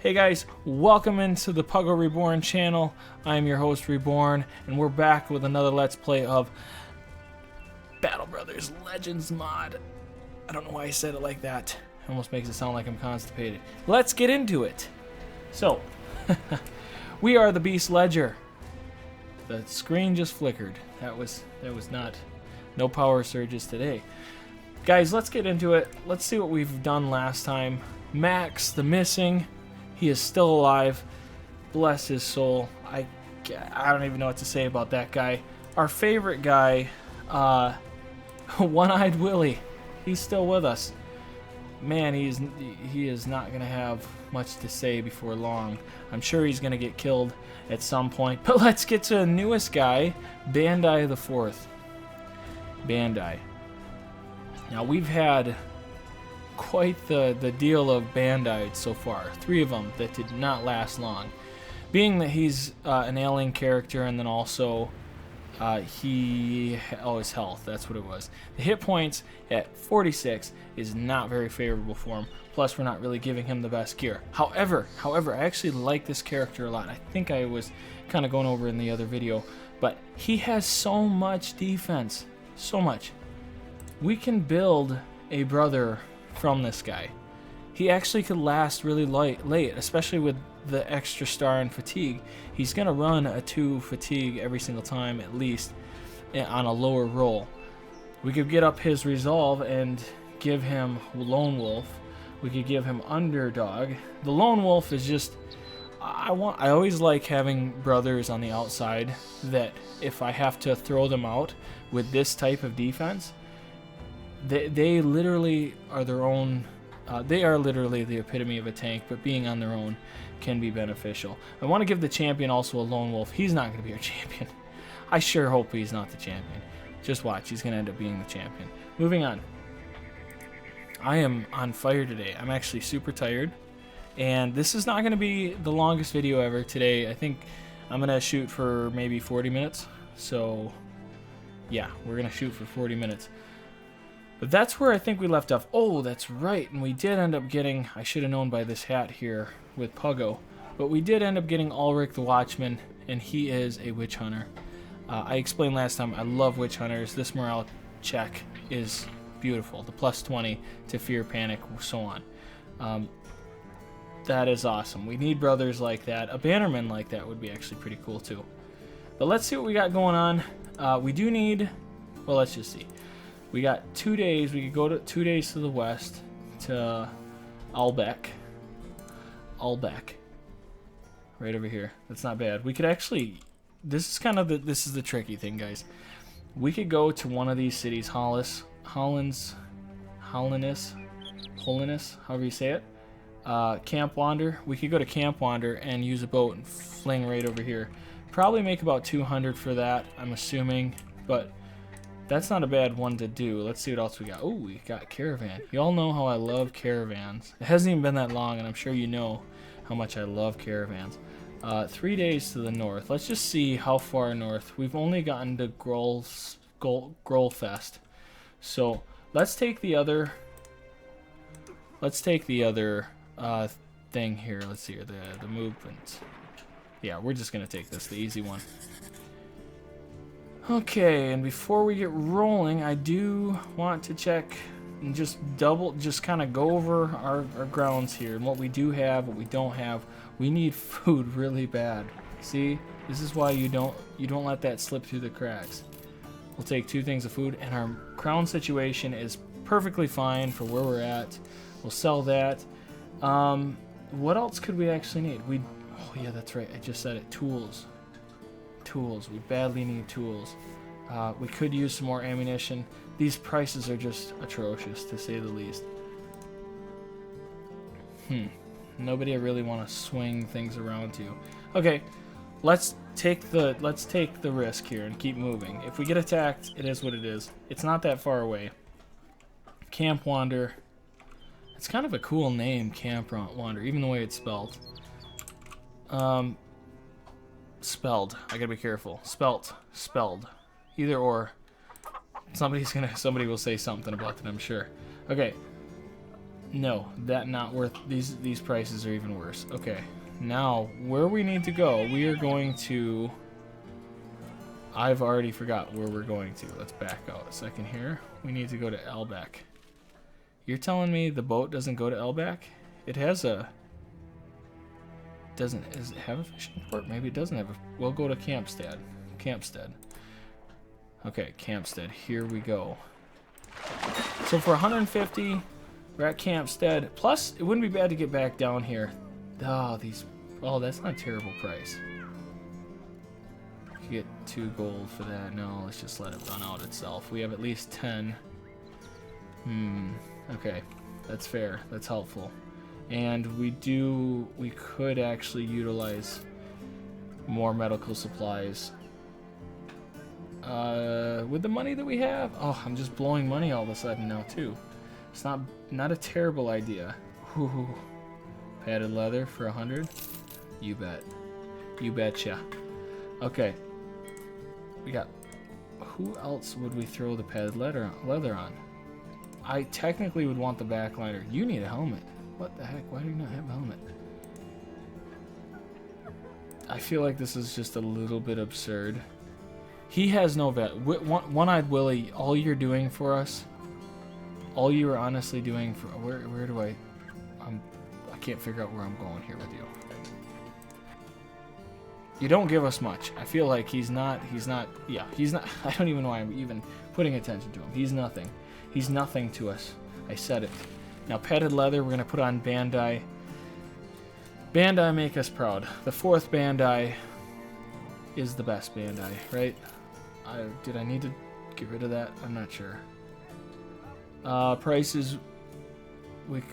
Hey guys, welcome into the Puggo Reborn channel. I am your host Reborn, and we're back with another Let's Play of Battle Brothers Legends mod. I don't know why I said it like that. It almost makes it sound like I'm constipated. Let's get into it. So, we are the Beast Ledger. The screen just flickered. That was not, no power surges today. Guys, let's get into it. Let's see what we've done last time. Max, the missing, he is still alive. Bless his soul. I don't even know what to say about that guy. Our favorite guy, One-Eyed Willie, he's still with us. Man, he is not going to have much to say before long. I'm sure he's going to get killed at some point. But let's get to the newest guy, Bandai the Fourth. Bandai. Now, we've had quite the deal of Bandai so far. 3 of them that did not last long. Being that he's an alien character, and then also his health, that's what it was. The hit points at 46 is not very favorable for him. Plus, we're not really giving him the best gear. However, I actually like this character a lot. I think I was kind of going over in the other video, but he has so much defense. So much. We can build a brother from this guy. He actually could last really late, especially with the extra star and fatigue. He's going to run a 2 fatigue every single time, at least, on a lower roll. We could get up his resolve and give him Lone Wolf. We could give him Underdog. The Lone Wolf is just... I always like having brothers on the outside that if I have to throw them out with this type of defense, they literally are their own. They are literally the epitome of a tank, but being on their own can be beneficial. I want to give the champion also a Lone Wolf. He's not going to be our champion. I sure hope he's not the champion. Just watch. He's going to end up being the champion. Moving on. I am on fire today. I'm actually super tired. And this is not going to be the longest video ever today. I think I'm going to shoot for maybe 40 minutes. So, yeah, we're going to shoot for 40 minutes. But that's where I think we left off. Oh, that's right. And we did end up getting... I should have known by this hat here with Puggo. But we did end up getting Ulrich the Watchman, and he is a witch hunter. I explained last time, I love witch hunters. This morale check is beautiful. The plus 20 to fear, panic, so on. That is awesome. We need brothers like that. A bannerman like that would be actually pretty cool too. But let's see what we got going on. We do need... Well, let's just see. We got 2 days. We could go to 2 days to the west to Albeck. Right over here. That's not bad. We could actually... This is kind of the... This is the tricky thing, guys. We could go to one of these cities. Holiness, however you say it. Camp Wander. We could go to Camp Wander and use a boat and fling right over here. Probably make about 200 for that, I'm assuming. But that's not a bad one to do. Let's see what else we got. Oh, we got caravan. You all know how I love caravans. It hasn't even been that long, and I'm sure you know how much I love caravans. 3 days to the north. Let's just see how far north. We've only gotten to Grolfest. So let's take the other... thing here. Let's see here, the movement. Yeah, we're just gonna take this, the easy one. Okay, and before we get rolling, I do want to check and just kind of go over our grounds here and what we do have, what we don't have. We need food really bad. See, this is why you don't let that slip through the cracks. We'll take 2 things of food, and our crown situation is perfectly fine for where we're at. We'll sell that. What else could we actually need? Oh yeah, that's right. I just said it. Tools. We badly need tools. We could use some more ammunition. These prices are just atrocious, to say the least. Nobody I really want to swing things around to. Okay, let's take the risk here and keep moving. If we get attacked, it is what it is. It's not that far away. Camp Wander. It's kind of a cool name, Camp Wander, even the way it's spelled. Spelled. I gotta be careful. Spelled. Either or. Somebody will say something about that, I'm sure. Okay. No, that not worth. These prices are even worse. Okay, now where we need to go, we are going to. I've already forgot where we're going to. Let's back out a second here. We need to go to Elbeck. You're telling me the boat doesn't go to Elbeck? It has a. Does it have a fishing port? Maybe it doesn't have a. We'll go to Campstead. Campstead. Okay, Campstead. Here we go. So for 150, we're at Campstead. Plus, it wouldn't be bad to get back down here. Oh, these. Oh, that's not a terrible price. You get 2 gold for that. No, let's just let it run out itself. We have at least 10. Okay, that's fair. That's helpful. And we could actually utilize more medical supplies. With the money that we have. Oh, I'm just blowing money all of a sudden now too. It's not a terrible idea. Ooh. Padded leather for 100. You bet. You betcha. Okay. We got. Who else would we throw the padded leather on? I technically would want the backliner. You need a helmet. What the heck? Why do you not have a helmet? I feel like this is just a little bit absurd. He has no vet. One-Eyed Willie, all you're doing for us, all you are honestly doing for... Where do I... I can't figure out where I'm going here with you. You don't give us much. I feel like he's not... Yeah, he's not... I don't even know why I'm even putting attention to him. He's nothing. He's nothing to us. I said it. Now, padded leather, we're going to put on Bandai. Bandai make us proud. The 4th Bandai is the best Bandai, right? Did I need to get rid of that? I'm not sure. Prices,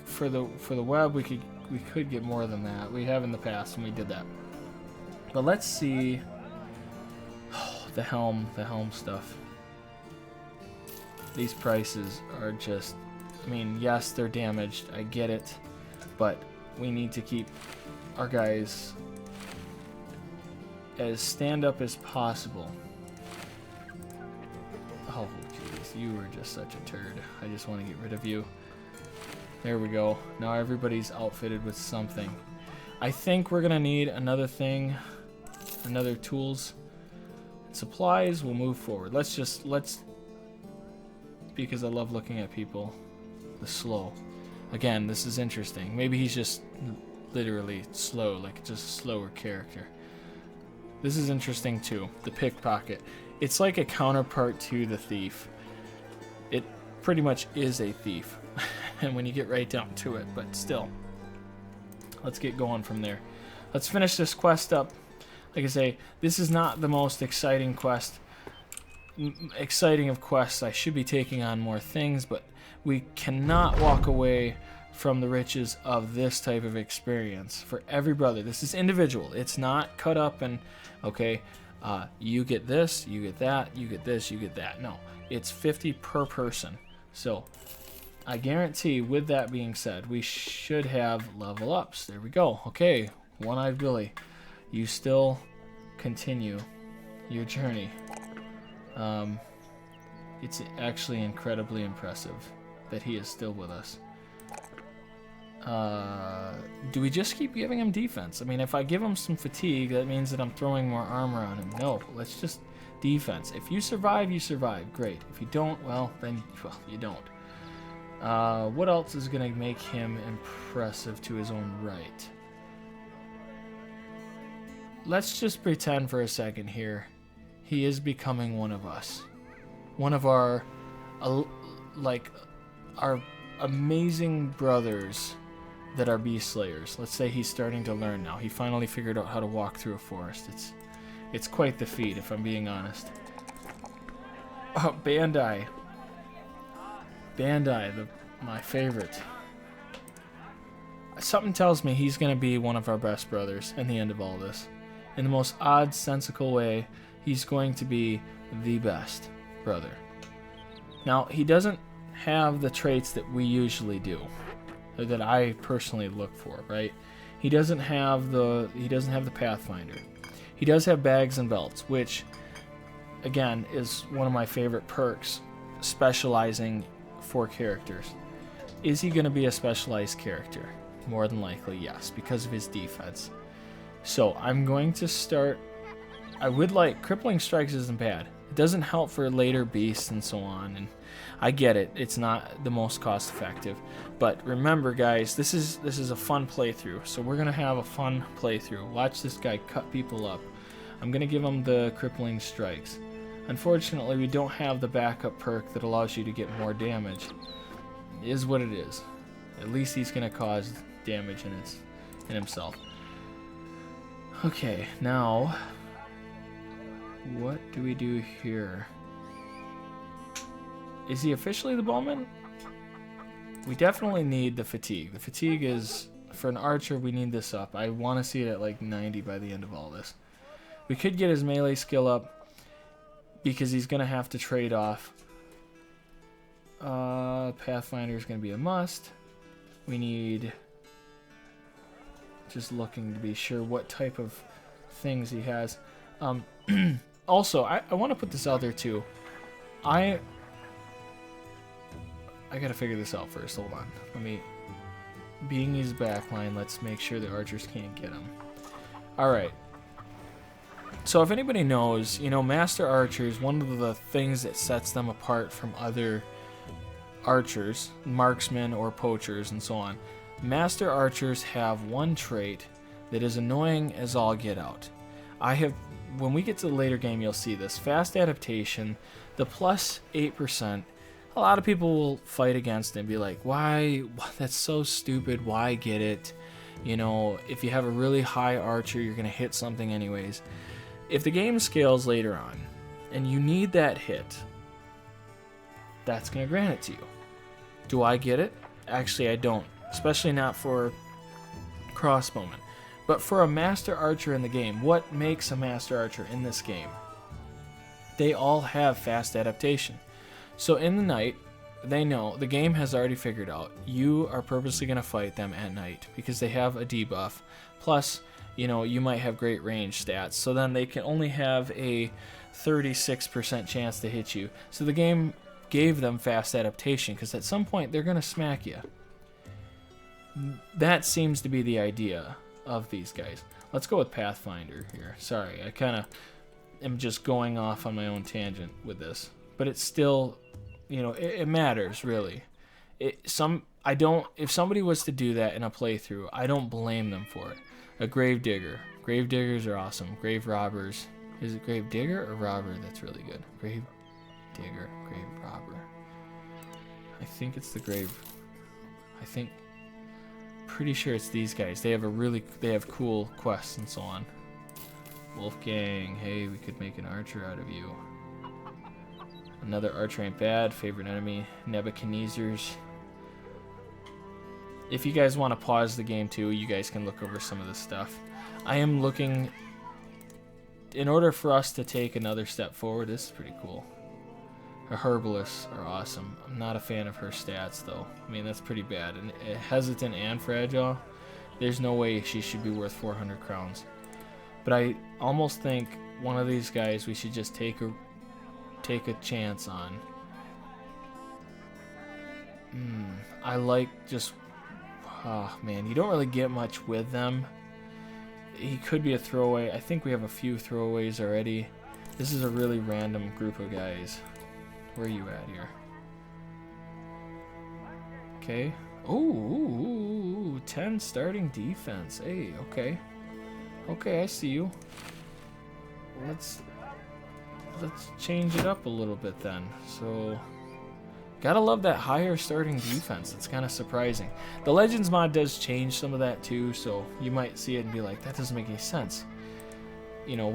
for the web, we could get more than that. We have in the past, and we did that. But let's see. Oh, the helm stuff. These prices are just. I mean, yes, they're damaged. I get it, but we need to keep our guys as stand-up as possible. Oh, jeez, you were just such a turd. I just want to get rid of you. There we go. Now everybody's outfitted with something. I think we're gonna need another thing, another tools, supplies. We'll move forward. Let's because I love looking at people. The slow. Again, this is interesting. Maybe he's just literally slow, like just a slower character. This is interesting too. The pickpocket. It's like a counterpart to the thief. It pretty much is a thief. And when you get right down to it, but still. Let's get going from there. Let's finish this quest up. Like I say, this is not the most exciting quest. Exciting of quests. I should be taking on more things, but we cannot walk away from the riches of this type of experience. For every brother, this is individual. It's not cut up and, okay, you get this, you get that, you get this, you get that. No, it's 50 per person. So I guarantee, with that being said, we should have level ups. There we go. Okay, One-Eyed Billy, you still continue your journey. It's actually incredibly impressive that he is still with us. Do we just keep giving him defense? I mean, if I give him some fatigue, that means that I'm throwing more armor on him. No, let's just defense. If you survive, you survive. Great. If you don't, well, then you don't. What else is going to make him impressive to his own right? Let's just pretend for a second here. He is becoming one of us. One of our, our amazing brothers that are beast slayers. Let's say he's starting to learn now. He finally figured out how to walk through a forest. It's quite the feat, if I'm being honest. Oh, Bandai. Bandai, my favorite. Something tells me he's going to be one of our best brothers in the end of all this. In the most odd, sensical way, he's going to be the best brother. Now, he doesn't have the traits that we usually do, or that I personally look for, right? He doesn't have the Pathfinder. He does have bags and belts, which again is one of my favorite perks, specializing for characters. Is he going to be a specialized character? More than likely, yes, because of his defense. So I'm going to start. I would like crippling strikes isn't bad. It doesn't help for later beasts and so on, and I get it. It's not the most cost effective, but remember, guys, this is a fun playthrough. So we're gonna have a fun playthrough. Watch this guy cut people up. I'm gonna give him the crippling strikes. Unfortunately, we don't have the backup perk that allows you to get more damage. It is what it is. At least he's gonna cause damage in himself. Okay, now what do we do here? Is he officially the bowman? We definitely need the fatigue. The fatigue is, for an archer, we need this up. I want to see it at like 90 by the end of all this. We could get his melee skill up because he's going to have to trade off. Pathfinder is going to be a must. We need, just looking to be sure what type of things he has. Also, I want to put this out there too. I gotta figure this out first. Hold on. Being his backline, let's make sure the archers can't get him. Alright. So if anybody knows, you know, master archers, one of the things that sets them apart from other archers, marksmen or poachers and so on, master archers have one trait that is annoying as all get out. When we get to the later game, you'll see this. Fast adaptation, the plus 8%, a lot of people will fight against it and be like, why? That's so stupid. Why get it? You know, if you have a really high archer, you're going to hit something anyways. If the game scales later on and you need that hit, that's going to grant it to you. Do I get it? Actually, I don't. Especially not for crossbowmen. But for a master archer in the game, what makes a master archer in this game? They all have fast adaptation. So in the night, they know, the game has already figured out, you are purposely going to fight them at night because they have a debuff. Plus, you know, you might have great range stats. So then they can only have a 36% chance to hit you. So the game gave them fast adaptation because at some point they're going to smack you. That seems to be the idea of these guys. Let's go with Pathfinder here. Sorry, I kind of am just going off on my own tangent with this, but it's still, you know, it matters really. If somebody was to do that in a playthrough, I don't blame them for it. A gravedigger. Gravediggers are awesome. Grave robbers. Is it gravedigger or robber? That's really good. Gravedigger, grave robber. I think it's the grave. Pretty sure it's these guys. They have cool quests and so on. Wolfgang, hey, we could make an archer out of you. Another archer ain't bad. Favorite enemy, Nebuchadnezzar's. If you guys want to pause the game too, you guys can look over some of this stuff. I am looking, in order for us to take another step forward, this is pretty cool. Her herbalists are awesome. I'm not a fan of her stats though. I mean, that's pretty bad. And hesitant and fragile, there's no way she should be worth 400 crowns. But I almost think one of these guys we should just take a chance on. I like just, oh man, you don't really get much with them. He could be a throwaway. I think we have a few throwaways already. This is a really random group of guys. Where are you at here? Okay. Ooh, 10 starting defense. Hey, okay. Okay, I see you. Let's change it up a little bit then. So, gotta love that higher starting defense. It's kind of surprising. The Legends mod does change some of that too, so you might see it and be like, that doesn't make any sense. You know,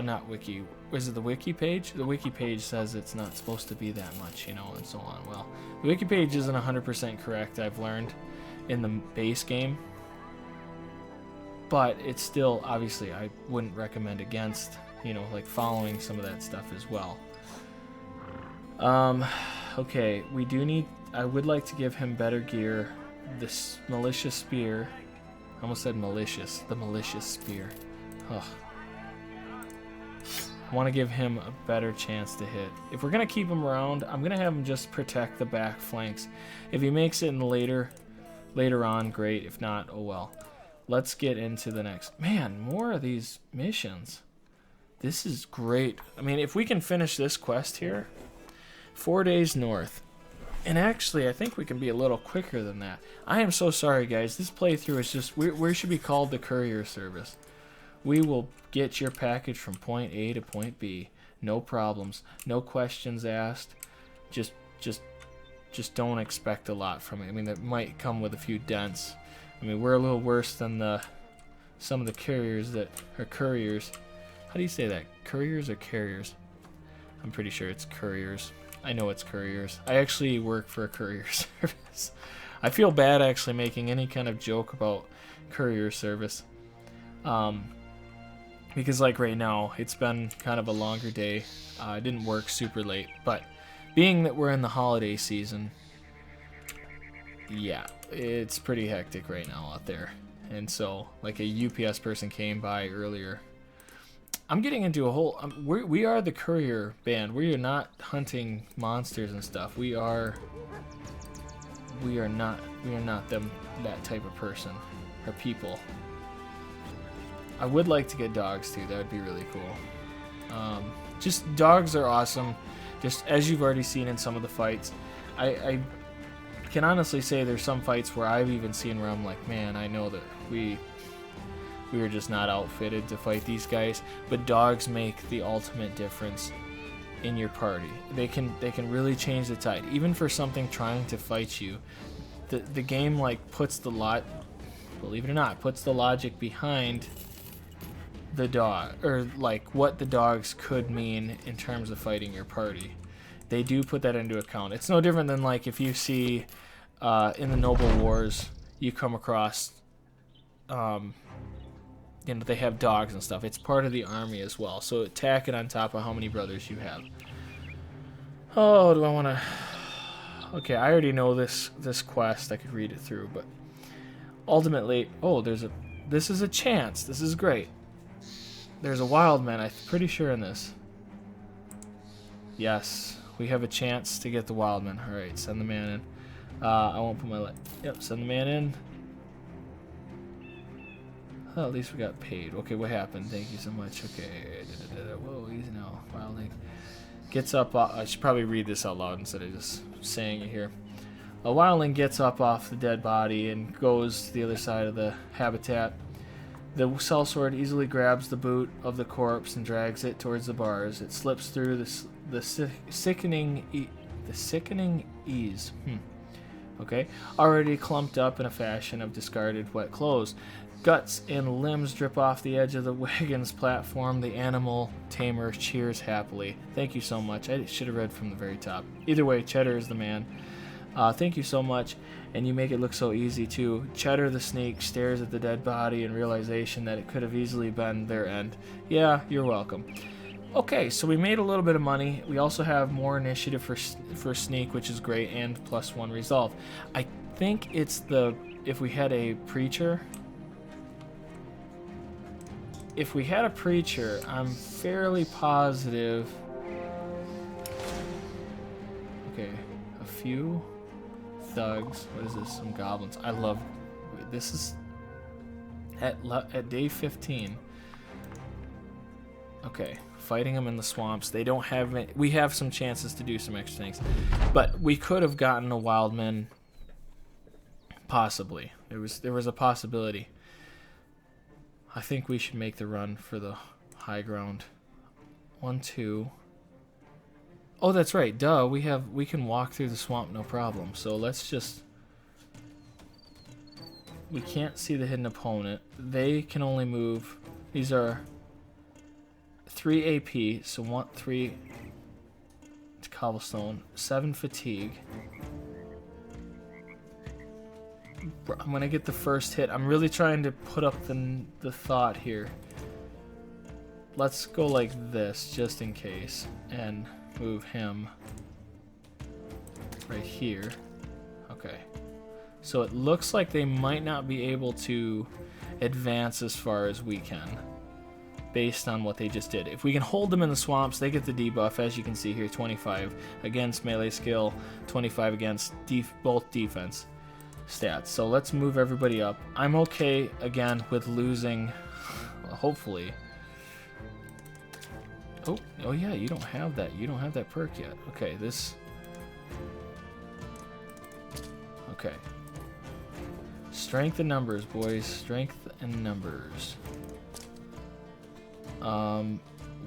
not wiki. Was it the wiki page? The wiki page says it's not supposed to be that much, you know, and so on. Well, the wiki page isn't 100% correct, I've learned, in the base game. But it's still, obviously, I wouldn't recommend against, you know, like following some of that stuff as well. Okay, we do need, I would like to give him better gear. This malicious spear. I almost said malicious. The malicious spear. Ugh. I want to give him a better chance to hit. If we're going to keep him around, I'm going to have him just protect the back flanks. If he makes it in later on, great. If not, oh well. Let's get into the next. Man, more of these missions. This is great. I mean, if we can finish this quest here, 4 days north. And actually, I think we can be a little quicker than that. I am so sorry, guys. This playthrough is just... we should be called the courier service. We will get your package from point A to point B. No problems. No questions asked. Just don't expect a lot from it. I mean, that might come with a few dents. I mean, we're a little worse than some of the couriers that are couriers. How do you say that? Couriers or carriers? I'm pretty sure it's couriers. I know it's couriers. I actually work for a courier service. I feel bad actually making any kind of joke about courier service. Because like right now, it's been kind of a longer day. I didn't work super late, but being that we're in the holiday season, yeah, it's pretty hectic right now out there. And so, like a UPS person came by earlier. I'm getting into a whole... we are the courier band. We are not hunting monsters and stuff. We are not that type of person or people. I would like to get dogs too. That would be really cool. Just dogs are awesome. Just as you've already seen in some of the fights. I can honestly say there's some fights where I've even seen where I'm like, man, I know that we are just not outfitted to fight these guys. But dogs make the ultimate difference in your party. They can really change the tide. Even for something trying to fight you, the game like puts the believe it or not, puts the logic behind the dog, or like what the dogs could mean in terms of fighting your party. They do put that into account. It's no different than like if you see in the Noble Wars, you come across you know, they have dogs and stuff. It's part of the army as well. So tack it on top of how many brothers you have. Oh, do I want to... Okay, I already know this quest. I could read it through, but ultimately... Oh, this is a chance. This is great. There's a wild man, I'm pretty sure, in this. Yes, we have a chance to get the wild man. Alright, send the man in. I won't put my... Yep, send the man in. Oh, at least we got paid. Okay, what happened? Thank you so much. Okay. Whoa, easy now. Wildling gets up. I should probably read this out loud instead of just saying it here. A wildling gets up off the dead body and goes to the other side of the habitat. The sellsword easily grabs the boot of the corpse and drags it towards the bars. It slips through the sickening ease. Okay, already clumped up in a fashion of discarded wet clothes. Guts and limbs drip off the edge of the wagon's platform. The animal tamer cheers happily. Thank you so much. I should have read from the very top. Either way, Cheddar is the man. Thank you so much. And you make it look so easy, too. Cheddar the sneak stares at the dead body in realization that it could have easily been their end. Yeah, you're welcome. Okay, so we made a little bit of money. We also have more initiative for sneak, which is great, and +1 resolve. I think it's if we had a preacher... If we had a preacher, I'm fairly positive... Okay, a few thugs. What is this? Some goblins. I love... This is... At day 15. Okay, fighting them in the swamps. They don't have... We have some chances to do some extra things. But we could have gotten a wildman... Possibly. There was a possibility. I think we should make the run for the high ground. 1, 2. Oh, that's right. Duh. We can walk through the swamp, no problem. So let's just... We can't see the hidden opponent. They can only move... These are 3 AP, so 3 cobblestone, 7 fatigue. I'm gonna get the first hit. I'm really trying to put up the thought here. Let's go like this, just in case, and move him right here. Okay. So it looks like they might not be able to advance as far as we can, based on what they just did. If we can hold them in the swamps, they get the debuff, as you can see here, 25 against melee skill, 25 against both defense stats. So let's move everybody up. I'm okay, again, with losing, hopefully. Oh yeah, you don't have that. You don't have that perk yet. Okay, this... Okay. Strength in numbers, boys. Strength in numbers.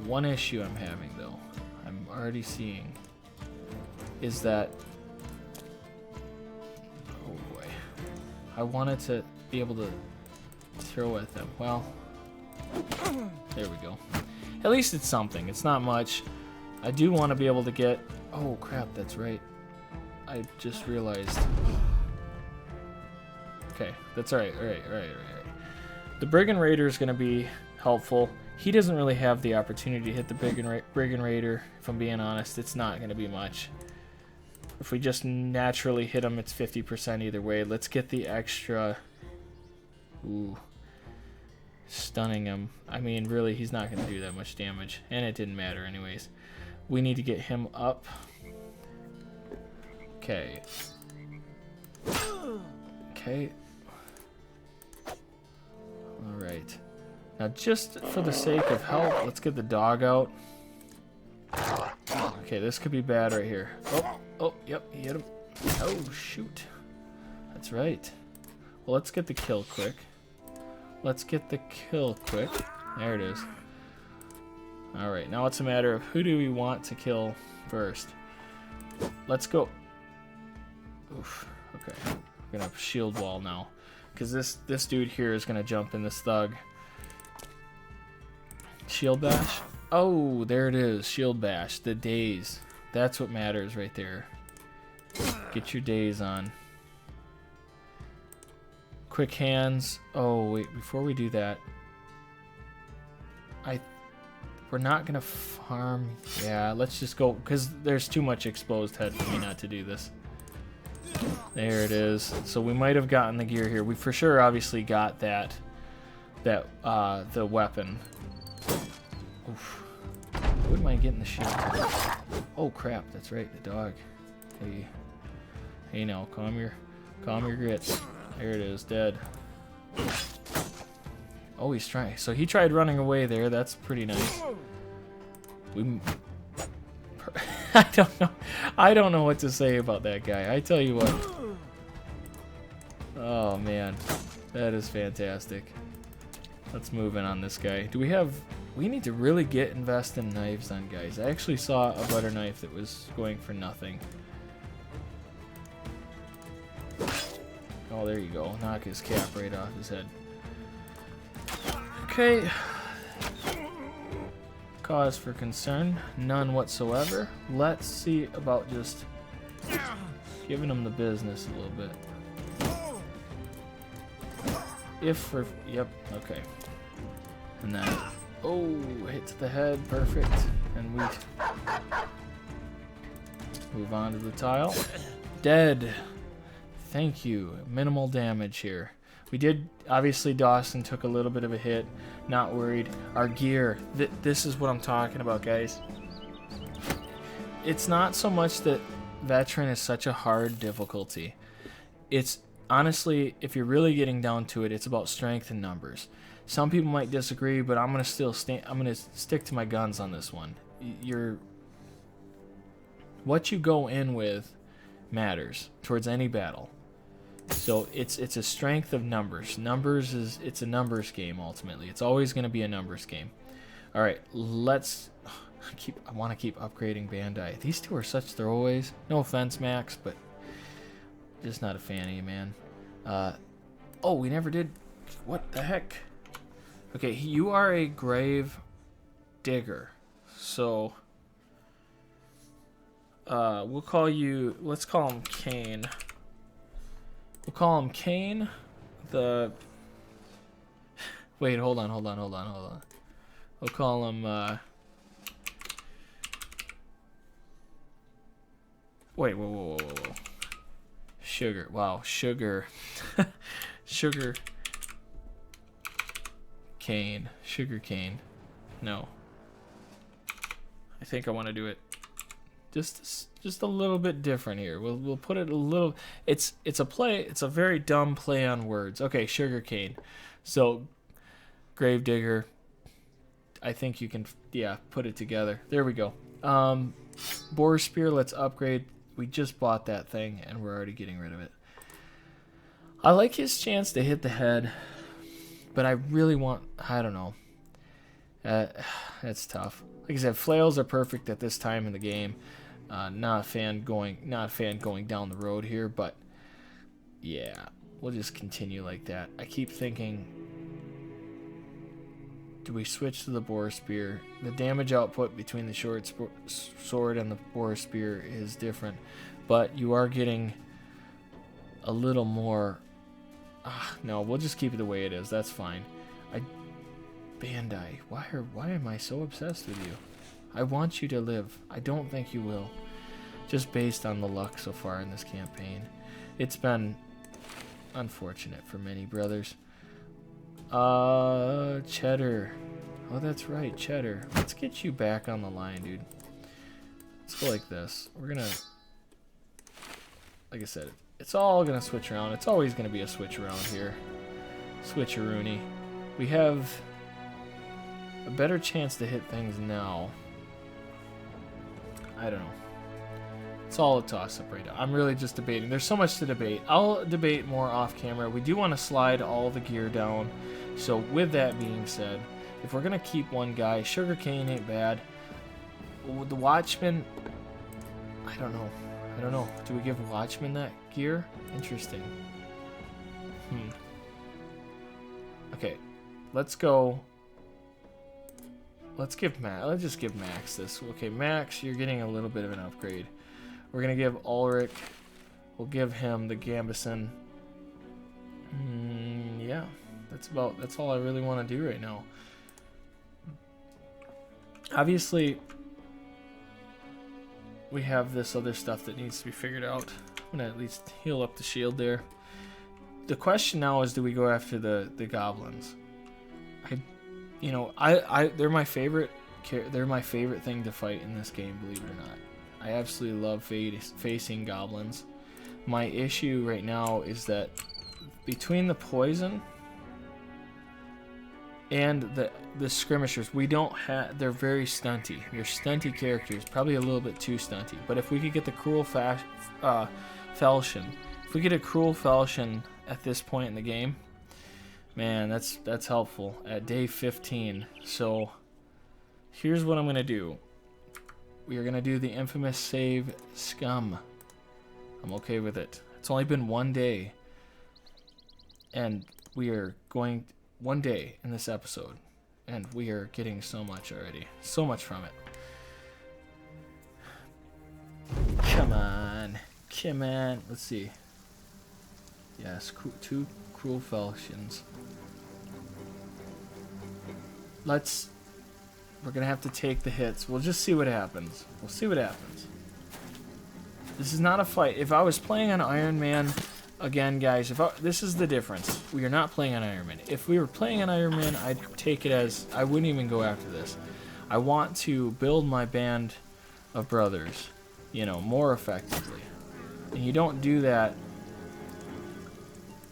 One issue I'm having, though, I'm already seeing, is that... Oh boy. I wanted to be able to throw at them. Well, there we go. At least it's something. It's not much. I do want to be able to get... Oh, crap, that's right. I just realized. Okay, that's alright. Alright. The Brigand Raider is going to be helpful. He doesn't really have the opportunity to hit the Brigand Raider, if I'm being honest. It's not going to be much. If we just naturally hit him, it's 50% either way. Let's get the extra... Ooh. Stunning him. I mean, really, he's not going to do that much damage. And it didn't matter anyways. We need to get him up. Okay. Okay. Alright. Now, just for the sake of help, let's get the dog out. Okay, this could be bad right here. Oh, yep, he hit him. Oh, shoot. That's right. Well, let's get the kill quick. There it is. Alright, now it's a matter of who do we want to kill first. Let's go. Oof. Okay. We're gonna shield wall now. Because this dude here is gonna jump in this thug. Shield bash. Oh, there it is. Shield bash. The days. That's what matters right there. Get your days on. Quick hands. Oh, wait. Before we do that, we're not going to farm. Yeah, let's just go, because there's too much exposed head for me not to do this. There it is. So we might have gotten the gear here. We for sure obviously got the weapon. Oof. Wouldn't mind getting the shield. Oh crap, that's right, the dog. Hey now, calm your grits. There it is, dead. Oh, he's trying. So he tried running away there. That's pretty nice. I don't know what to say about that guy. I tell you what. Oh man, that is fantastic. Let's move in on this guy. Do we have... We need to really invest in knives on guys. I actually saw a butter knife that was going for nothing. Oh, there you go. Knock his cap right off his head. Okay. Cause for concern. None whatsoever. Let's see about just giving him the business a little bit. Yep, okay. And then, oh, hit to the head, perfect. And we move on to the tile. Dead. Thank you. Minimal damage here. We did, obviously Dawson took a little bit of a hit. Not worried. Our gear, this is what I'm talking about, guys. It's not so much that Veteran is such a hard difficulty. It's, honestly, if you're really getting down to it, it's about strength and numbers. Some people might disagree, but I'm gonna stick to my guns on this one. What you go in with matters towards any battle. So it's a strength of numbers. It's a numbers game ultimately. It's always going to be a numbers game. All right, I want to keep upgrading Bandai. These two are such throwaways. No offense, Max, but just not a fan of you, man. Oh, we never did. What the heck? Okay, you are a grave digger. So we'll call you. Let's call him Kane. We'll call him Kane. Wait, hold on. We'll call him, wait, whoa. Sugar. Wow, Sugar. Sugar Cane. No. I think I want to do it just a little bit different here. We'll put it a little. It's a play. It's a very dumb play on words. Okay, sugarcane. So, gravedigger. I think you can, yeah, put it together. There we go. Boar spear. Let's upgrade. We just bought that thing, and we're already getting rid of it. I like his chance to hit the head, but I really want. I don't know. That's tough. Like I said, flails are perfect at this time in the game. Not a fan going down the road here, but yeah, we'll just continue like that. I keep thinking, do we switch to the boar spear? The damage output between the short sword and the boar spear is different, but you are getting a little more. No, we'll just keep it the way it is. That's fine. Bandai, why am I so obsessed with you? I want you to live. I don't think you will. Just based on the luck so far in this campaign. It's been unfortunate for many brothers. Cheddar. Oh, that's right, Cheddar. Let's get you back on the line, dude. Let's go like this. We're gonna, like I said, it's all gonna switch around. It's always gonna be a switch around here. Switcheroony. We have a better chance to hit things now. I don't know. It's all a toss-up right now. I'm really just debating. There's so much to debate. I'll debate more off camera. We do want to slide all the gear down. So with that being said, if we're going to keep one guy, sugarcane ain't bad. The Watchman, I don't know. Do we give Watchman that gear? Interesting. Okay. Let's go. Let's just give Max this. Okay, Max, you're getting a little bit of an upgrade. We're gonna give Ulrich. We'll give him the Gambison. Yeah, that's all I really want to do right now. Obviously, we have this other stuff that needs to be figured out. I'm gonna at least heal up the shield there. The question now is, do we go after the goblins? They're my favorite. They're my favorite thing to fight in this game, believe it or not. I absolutely love facing goblins. My issue right now is that between the poison and the skirmishers, we don't have. They're very stunty. They're stunty characters, probably a little bit too stunty. But if we could get the cruel falchion, if we get a cruel falchion at this point in the game, man, that's helpful at day 15. So here's what I'm gonna do. We are gonna do the infamous save scum. I'm okay with it. It's only been one day, and we are going one day in this episode, and we are getting so much already. So much from it. Come on. Let's see. Yes, 2 cruel falchions. We're gonna have to take the hits. We'll just see what happens. We'll see what happens. This is not a fight. If I was playing on Iron Man, again, guys, this is the difference. We are not playing on Iron Man. If we were playing on Iron Man, I'd take it as I wouldn't even go after this. I want to build my band of brothers, more effectively. And you don't do that.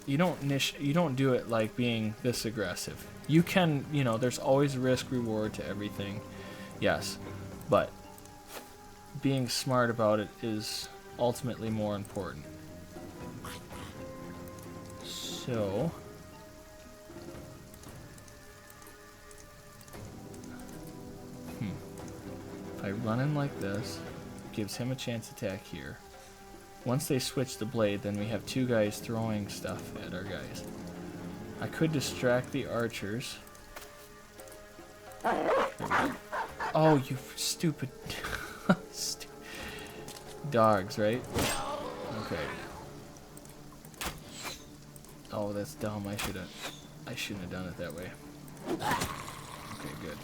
You don't do it like being this aggressive. You can, there's always risk reward to everything. Yes. But being smart about it is ultimately more important. So if I run in like this, gives him a chance to attack here. Once they switch the blade, then we have 2 guys throwing stuff at our guys. I could distract the archers. Oh, you stupid dogs, right? Okay. Oh, that's dumb. I shouldn't have done it that way. Okay, good.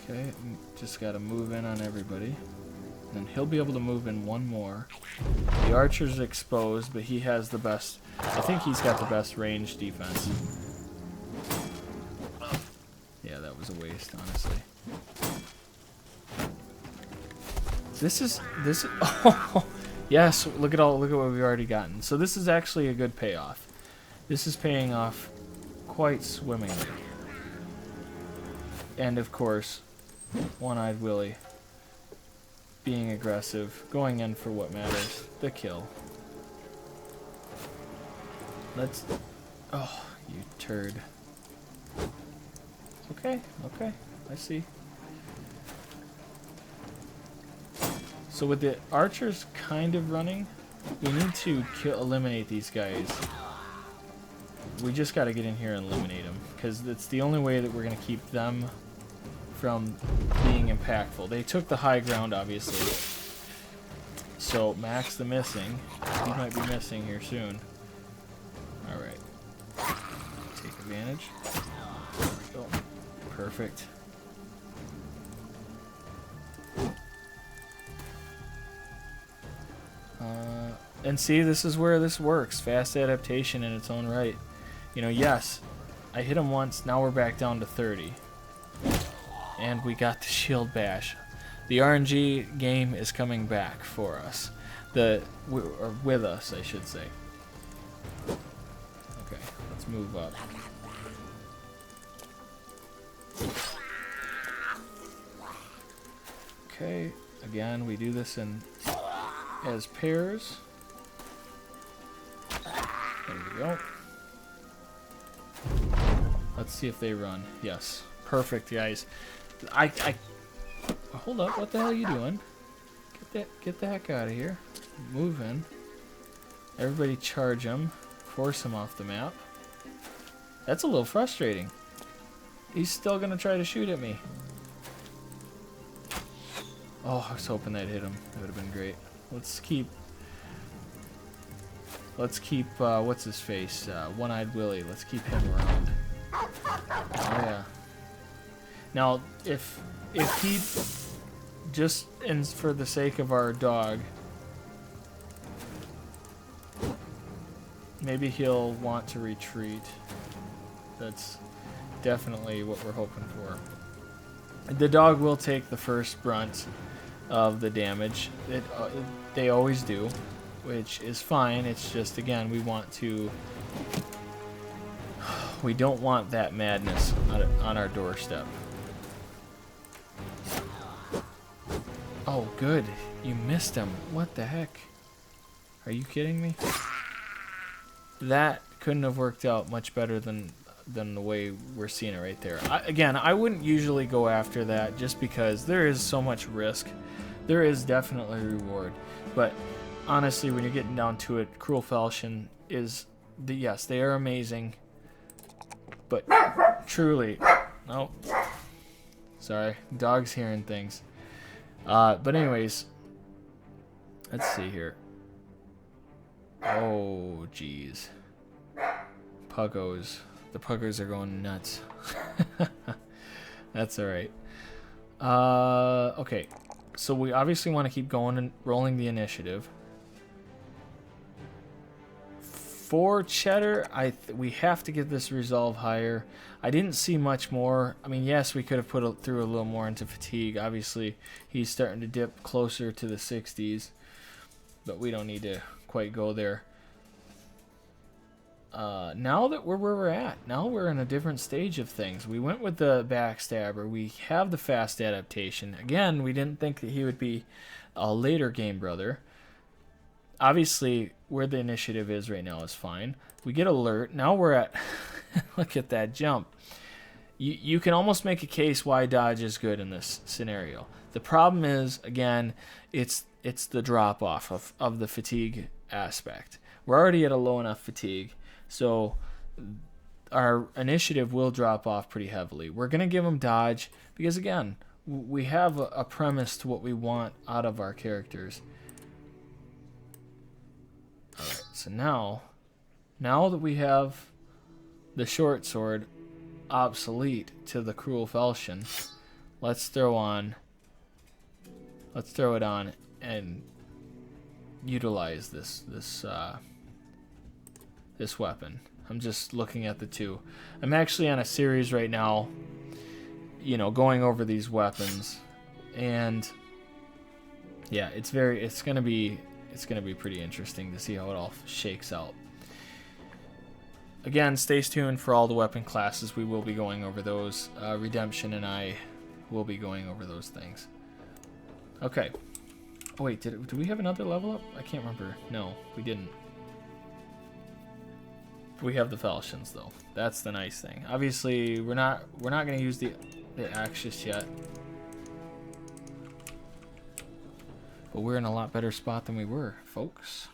Okay, just gotta move in on everybody. And he'll be able to move in one more. The archer's exposed, but he has the best... I think he's got the best range defense. Yeah, that was a waste, honestly. This... Oh, yes, look at what we've already gotten. So this is actually a good payoff. This is paying off quite swimmingly. And of course, One-Eyed Willie being aggressive, going in for what matters, the kill. Let's... Oh, you turd. Okay, I see. So with the archers kind of running, we need to eliminate these guys. We just got to get in here and eliminate them, because it's the only way that we're going to keep them from being impactful. They took the high ground, obviously. So Max the missing. He might be missing here soon. Alright. Take advantage. Oh, perfect. And see, this is where this works. Fast adaptation in its own right. You know, yes, I hit him once, now we're back down to 30. And we got the shield bash. The RNG game is coming back for us. Or with us, I should say. Okay, let's move up. Okay, again, we do this as pairs. There we go. Let's see if they run. Yes, perfect, guys. Hold up, what the hell are you doing? Get the heck out of here. Move in. Everybody charge him. Force him off the map. That's a little frustrating. He's still gonna try to shoot at me. Oh, I was hoping that hit him. That would have been great. Let's keep what's his face? One-Eyed Willie. Let's keep him around. Oh yeah. Now, if he just for the sake of our dog, maybe he'll want to retreat. That's definitely what we're hoping for. The dog will take the first brunt of the damage. They always do, which is fine. It's just, again, we don't want that madness on our doorstep. Oh, good. You missed him. What the heck? Are you kidding me? That couldn't have worked out much better than the way we're seeing it right there. Again, I wouldn't usually go after that just because there is so much risk. There is definitely a reward. But honestly, when you're getting down to it, Cruel Falchion is... yes, they are amazing. But truly... Oh. Sorry. Dog's hearing things. But anyways, let's see here. Oh, jeez. Puggos. The puggers are going nuts. That's alright. Okay. So we obviously want to keep going and rolling the initiative. For Cheddar, we have to get this resolve higher. I didn't see much more. I mean, yes, we could have threw a little more into fatigue. Obviously, he's starting to dip closer to the 60s, but we don't need to quite go there. Now that we're where we're at, now we're in a different stage of things. We went with the Backstabber. We have the fast adaptation. Again, we didn't think that he would be a later game brother. Obviously, where the initiative is right now is fine. We get alert. Now we're at... Look at that jump. You can almost make a case why dodge is good in this scenario. The problem is, again, it's the drop-off of the fatigue aspect. We're already at a low enough fatigue, so our initiative will drop off pretty heavily. We're going to give them dodge because, again, we have a premise to what we want out of our characters. Alright, so now that we have the short sword obsolete to the Cruel Falchion, let's throw on Let's throw it on and utilize this weapon. I'm just looking at the two. I'm actually on a series right now, you know, going over these weapons, and yeah, it's gonna be pretty interesting to see how it all shakes out. Again, stay tuned for all the weapon classes. We will be going over those. Redemption and I will be going over those things. Okay. Oh wait, did we have another level up? I can't remember. No, we didn't. We have the falchions though. That's the nice thing. Obviously, we're not going to use the axe just yet. But we're in a lot better spot than we were, folks.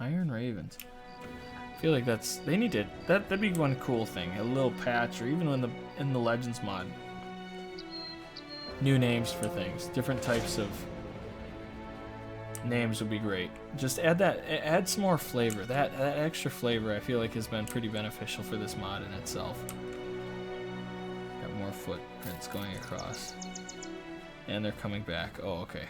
Iron Ravens. I feel like they need to, that'd be one cool thing, a little patch, or even in the Legends mod. New names for things, different types of names would be great. Just add some more flavor. That extra flavor I feel like has been pretty beneficial for this mod in itself. Got more footprints going across. And they're coming back. Oh, okay.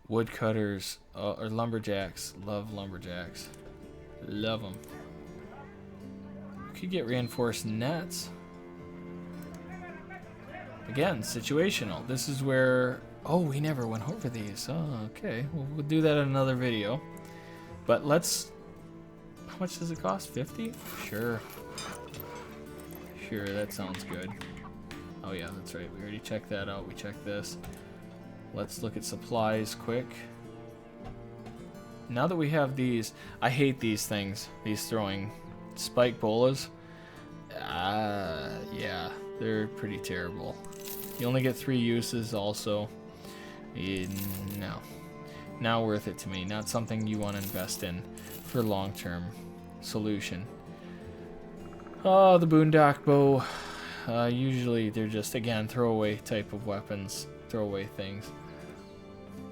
Woodcutters, or lumberjacks. Love lumberjacks. Love them. Could get reinforced nets. Again, situational. This is where... Oh, we never went over these. Oh, okay. Well, we'll do that in another video. But let's... How much does it cost? 50? Sure. Sure, that sounds good. Oh yeah, that's right. We already checked that out. We checked this. Let's look at supplies quick. Now that we have these... I hate these things. These throwing spike bolas. Yeah. They're pretty terrible. You only get 3 uses also. No. Not worth it to me. Not something you want to invest in for long-term solution. Oh, the boondock bow. Usually they're just, again, throwaway type of weapons. Throwaway things.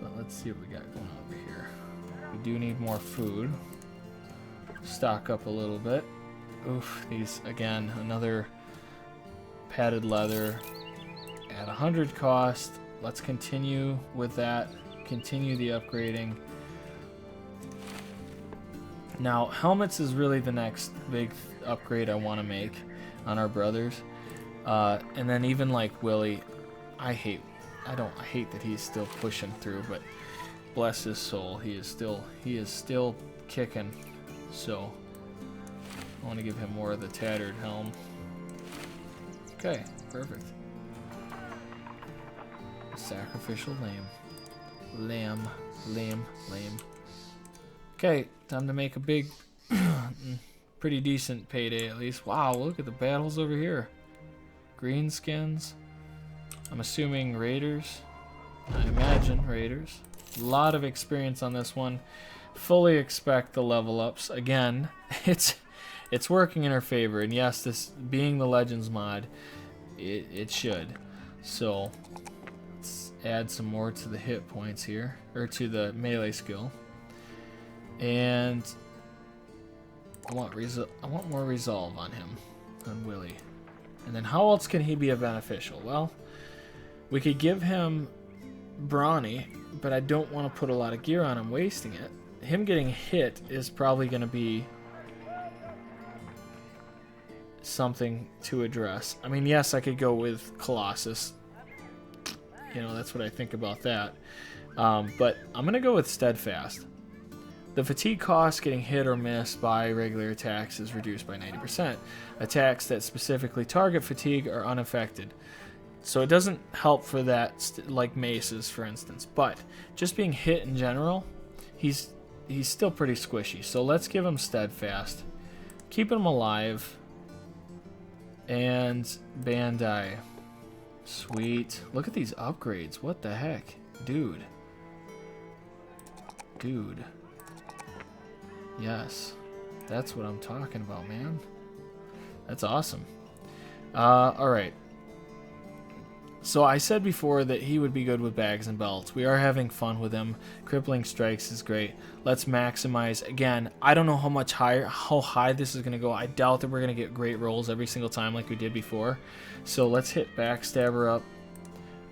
But let's see what we got going on over here. We do need more food. Stock up a little bit. Oof, these, again, another padded leather at 100 cost. Let's continue with that. Continue the upgrading. Now, helmets is really the next big upgrade I want to make on our brothers. And then even like Willie, I hate that he's still pushing through, but bless his soul, he is still kicking. So I want to give him more of the tattered helm. Okay, perfect. Sacrificial lamb. Okay, time to make a big, pretty decent payday at least. Wow, look at the battles over here. Greenskins. I'm assuming raiders. I imagine raiders. A lot of experience on this one. Fully expect the level ups. Again, it's working in our favor. And yes, this being the Legends mod, it should. So let's add some more to the hit points here, or to the melee skill. And I want more resolve on him, on Willie. And then how else can he be a beneficial? Well, we could give him brawny, but I don't want to put a lot of gear on him, wasting it. Him getting hit is probably going to be something to address. I mean, yes, I could go with Colossus. You know, that's what I think about that. But I'm going to go with Steadfast. The fatigue cost getting hit or missed by regular attacks is reduced by 90%. Attacks that specifically target fatigue are unaffected. So it doesn't help for that, like maces, for instance. But just being hit in general, he's still pretty squishy. So let's give him Steadfast. Keeping him alive. And Bandai. Sweet. Look at these upgrades. What the heck? Dude. Yes. That's what I'm talking about, man. That's awesome. Alright. So I said before that he would be good with bags and belts. We are having fun with him. Crippling strikes is great. Let's maximize. Again, I don't know how high this is going to go. I doubt that we're going to get great rolls every single time like we did before. So let's hit Backstabber up.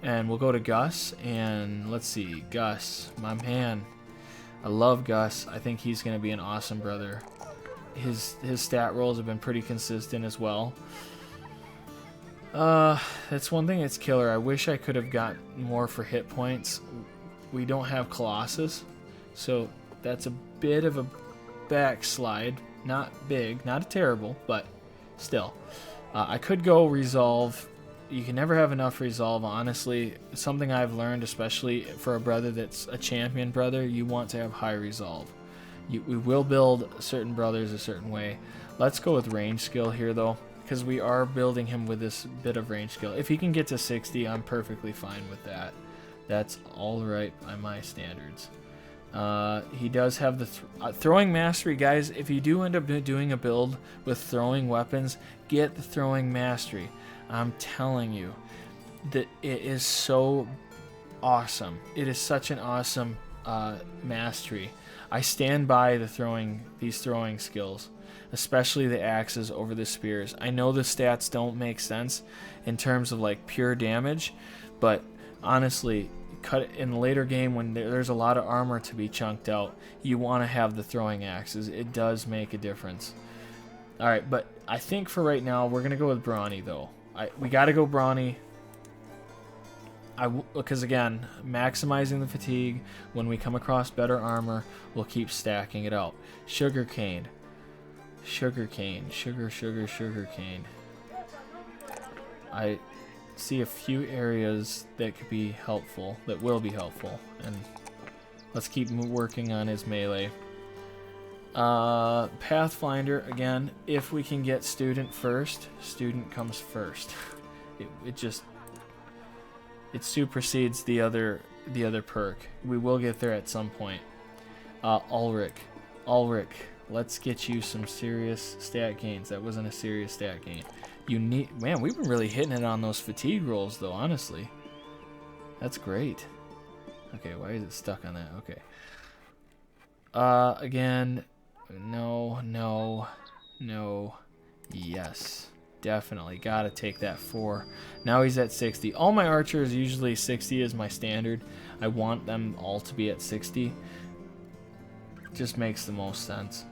And we'll go to Gus, and let's see, Gus, my man. I love Gus. I think he's going to be an awesome brother. His stat rolls have been pretty consistent as well. That's one thing that's killer. I wish I could have got more for hit points. We don't have Colossus, so that's a bit of a backslide. Not big, not a terrible, but still. I could go Resolve. You can never have enough Resolve, honestly. Something I've learned, especially for a brother that's a champion brother, you want to have high Resolve. We will build certain brothers a certain way. Let's go with range skill here, though, because we are building him with this bit of range skill. If he can get to 60, I'm perfectly fine with that. That's all right by my standards. He does have the throwing mastery, guys. If you do end up doing a build with throwing weapons, get the throwing mastery. I'm telling you that it is so awesome. It is such an awesome mastery. I stand by these throwing skills, especially the axes over the spears. I know the stats don't make sense in terms of like pure damage, but honestly, cut in the later game when there's a lot of armor to be chunked out, you want to have the throwing axes. It does make a difference. All right, but I think for right now we're gonna go with Brawny though. We got to go Brawny. Because again, maximizing the fatigue. When we come across better armor, we'll keep stacking it out. Sugarcane. Sugarcane. Sugarcane. I see a few areas that could be helpful, that will be helpful, and let's keep working on his melee. Pathfinder, again, if we can get student first, student comes first. It supersedes the other perk. We will get there at some point. Ulrich, let's get you some serious stat gains. That wasn't a serious stat gain. Man, we've been really hitting it on those fatigue rolls though, honestly. That's great. Okay, why is it stuck on that? Okay. Again, no, yes. Definitely gotta take that 4. Now he's at 60. All my archers, usually 60 is my standard. I want them all to be at 60. Just makes the most sense.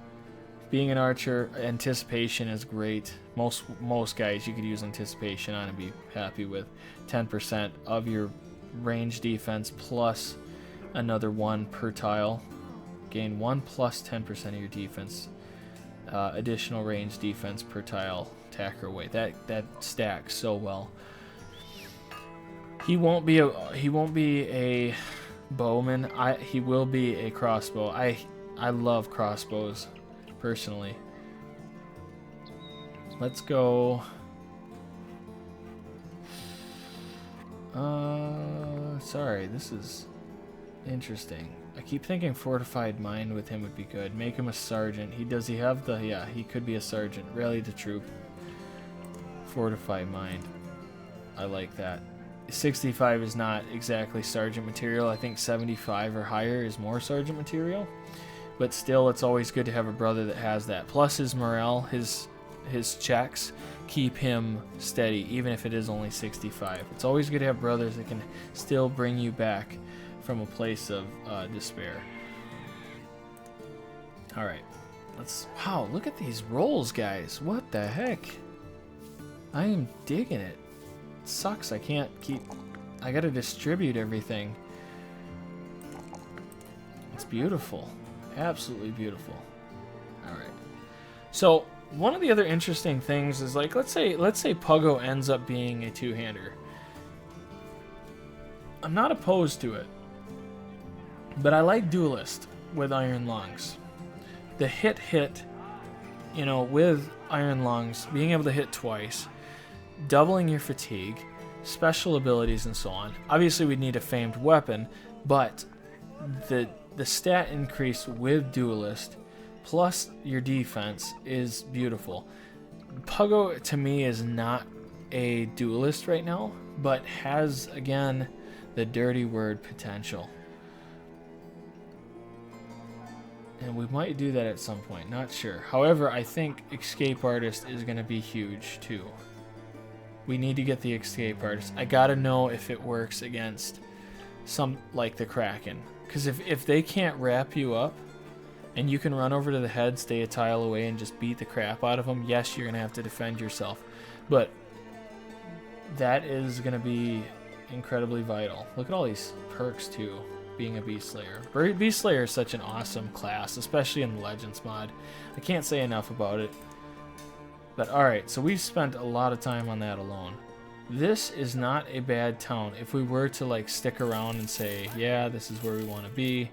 Being an archer, anticipation is great. Most guys you could use anticipation on and be happy with. 10% of your range defense plus another 1 per tile. Gain 1 plus 10% of your defense. Additional range defense per tile. Attacker away. That stacks so well. He won't be a bowman. He will be a crossbow. I love crossbows personally. Let's go. Sorry, this is interesting. I keep thinking fortified mind with him would be good. Make him a sergeant. Does he have the, yeah, he could be a sergeant. Rally the troop. Fortified mind. I like that. 65 is not exactly sergeant material. I think 75 or higher is more sergeant material. But still, it's always good to have a brother that has that. Plus his morale, his checks keep him steady, even if it is only 65. It's always good to have brothers that can still bring you back from a place of despair. All right, wow, look at these rolls, guys. What the heck? I am digging it. It sucks. I gotta distribute everything. It's beautiful. Absolutely beautiful. All right. So one of the other interesting things is, like, let's say Puggo ends up being a two-hander. I'm not opposed to it, but I like Duelist with Iron Lungs. The hit, with Iron Lungs, being able to hit twice, doubling your fatigue, special abilities, and so on. Obviously, we'd need a famed weapon, but the stat increase with Duelist plus your defense is beautiful. Puggo, to me, is not a Duelist right now, but has, again, the dirty word potential. And we might do that at some point, not sure. However, I think Escape Artist is going to be huge, too. We need to get the escape artist. I gotta know if it works against some, like the Kraken. Because if they can't wrap you up, and you can run over to the head, stay a tile away, and just beat the crap out of them, yes, you're going to have to defend yourself. But that is going to be incredibly vital. Look at all these perks, too, being a Beast Slayer. Beast Slayer is such an awesome class, especially in the Legends mod. I can't say enough about it. But alright, so we've spent a lot of time on that alone. This is not a bad town. If we were to like stick around and say, yeah, this is where we want to be,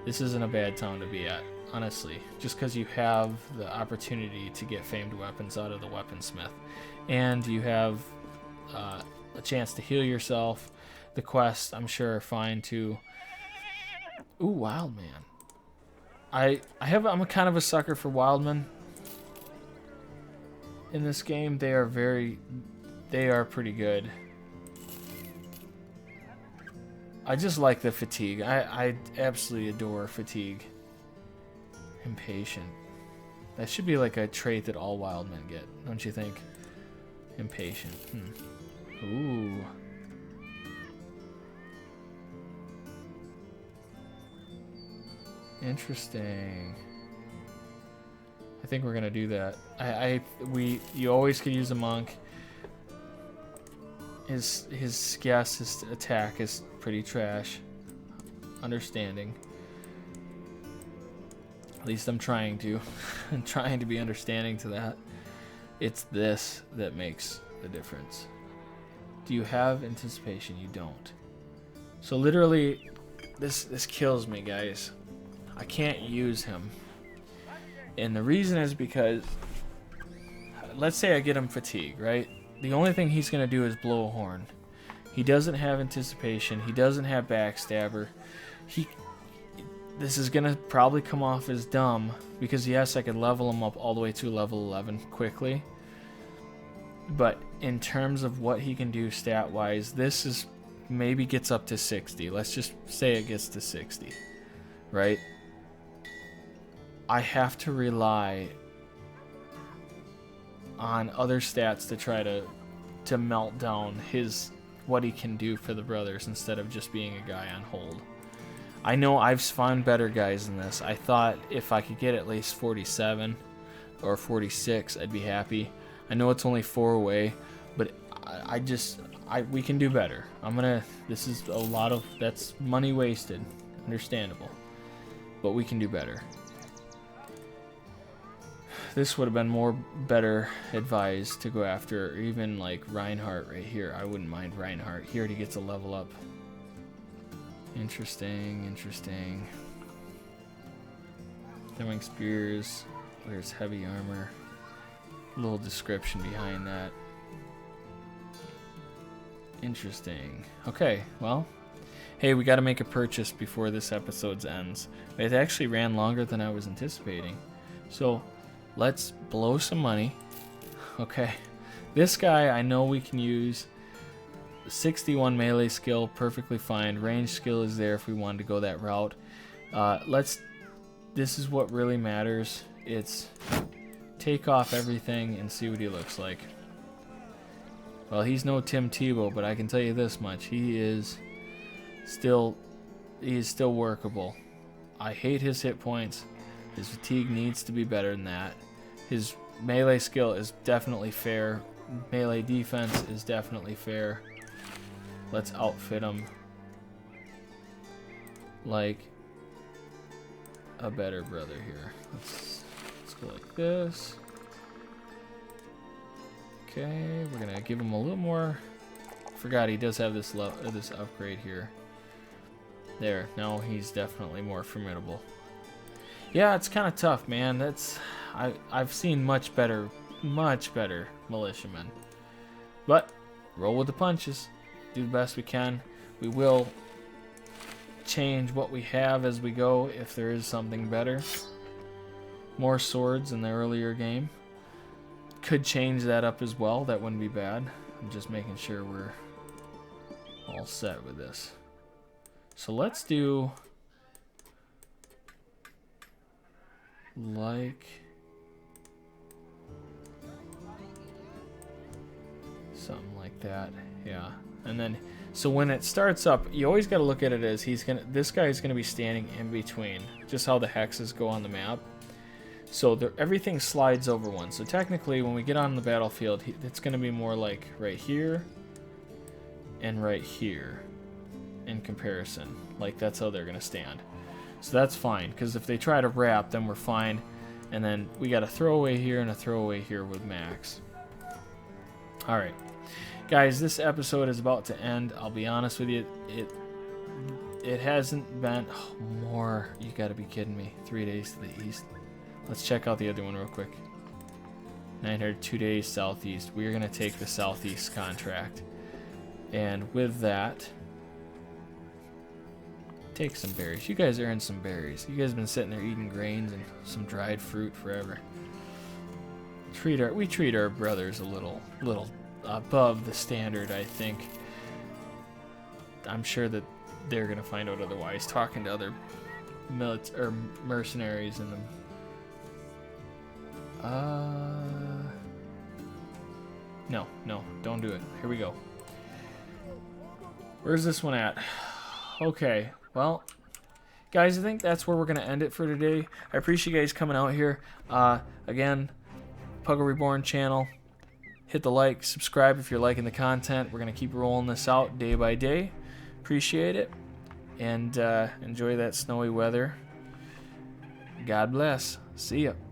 this isn't a bad town to be at. Honestly, just because you have the opportunity to get famed weapons out of the weaponsmith, and you have a chance to heal yourself. The quests, I'm sure, are fine too. Ooh, Wildman. I'm a kind of a sucker for Wildman. In this game, they are pretty good. I just like the fatigue. I absolutely adore fatigue. Impatient. That should be like a trait that all wild men get, don't you think? Impatient. Ooh. Interesting. I think we're gonna do that. You always could use a monk. His attack is pretty trash. Understanding. At least I'm trying to. I'm trying to be understanding to that. It's this that makes the difference. Do you have anticipation? You don't. So literally, this kills me, guys. I can't use him. And the reason is because, let's say I get him fatigue, right? The only thing he's going to do is blow a horn. He doesn't have anticipation. He doesn't have backstabber. This is going to probably come off as dumb because, yes, I could level him up all the way to level 11 quickly. But in terms of what he can do stat-wise, this is maybe gets up to 60. Let's just say it gets to 60, right? I have to rely on other stats to try to melt down what he can do for the brothers instead of just being a guy on hold. I know I've found better guys in this. I thought if I could get at least 47 or 46, I'd be happy. I know it's only 4 away, but we can do better. This is a lot of, that's money wasted. Understandable. But we can do better. This would have been better advised to go after, even like Reinhardt right here. I wouldn't mind Reinhardt. He already gets a level up. Interesting. Throwing spears. There's heavy armor. A little description behind that. Interesting. Okay, well. Hey, we got to make a purchase before this episode ends. It actually ran longer than I was anticipating. So, let's blow some money. Okay. This guy, I know we can use. 61 melee skill, perfectly fine. Range skill is there if we wanted to go that route. This is what really matters. It's take off everything and see what he looks like. Well, he's no Tim Tebow, but I can tell you this much. He is still workable. I hate his hit points. His fatigue needs to be better than that. His melee skill is definitely fair. Melee defense is definitely fair. Let's outfit him like a better brother here. Let's go like this. Okay, we're gonna give him a little more. Forgot he does have this upgrade here. There, now he's definitely more formidable. Yeah, it's kind of tough, man. I've seen much better militiamen. But roll with the punches. Do the best we can. We will change what we have as we go if there is something better. More swords in the earlier game. Could change that up as well. That wouldn't be bad. I'm just making sure we're all set with this. So let's do like Something like that. Yeah. And then, so when it starts up, you always got to look at it as this guy's going to be standing in between, just how the hexes go on the map. So everything slides over one. So technically, when we get on the battlefield, it's going to be more like right here and right here in comparison. Like, that's how they're going to stand. So that's fine, because if they try to wrap, then we're fine. And then we got a throwaway here and a throwaway here with Max. All right. Guys, this episode is about to end. I'll be honest with you. It hasn't been... Oh, more. You got to be kidding me. 3 days to the east. Let's check out the other one real quick. 900, 2 days southeast. We're going to take the southeast contract. And with that, take some berries. You guys earned some berries. You guys have been sitting there eating grains and some dried fruit forever. We treat our brothers a little above the standard, I think. I'm sure that they're going to find out otherwise, talking to other mercenaries in them. No, don't do it. Here we go. Where's this one at? Okay, well, guys, I think that's where we're going to end it for today. I appreciate you guys coming out here. Again, Puggle Reborn channel. Hit the like, subscribe if you're liking the content. We're going to keep rolling this out day by day. Appreciate it. And enjoy that snowy weather. God bless. See ya.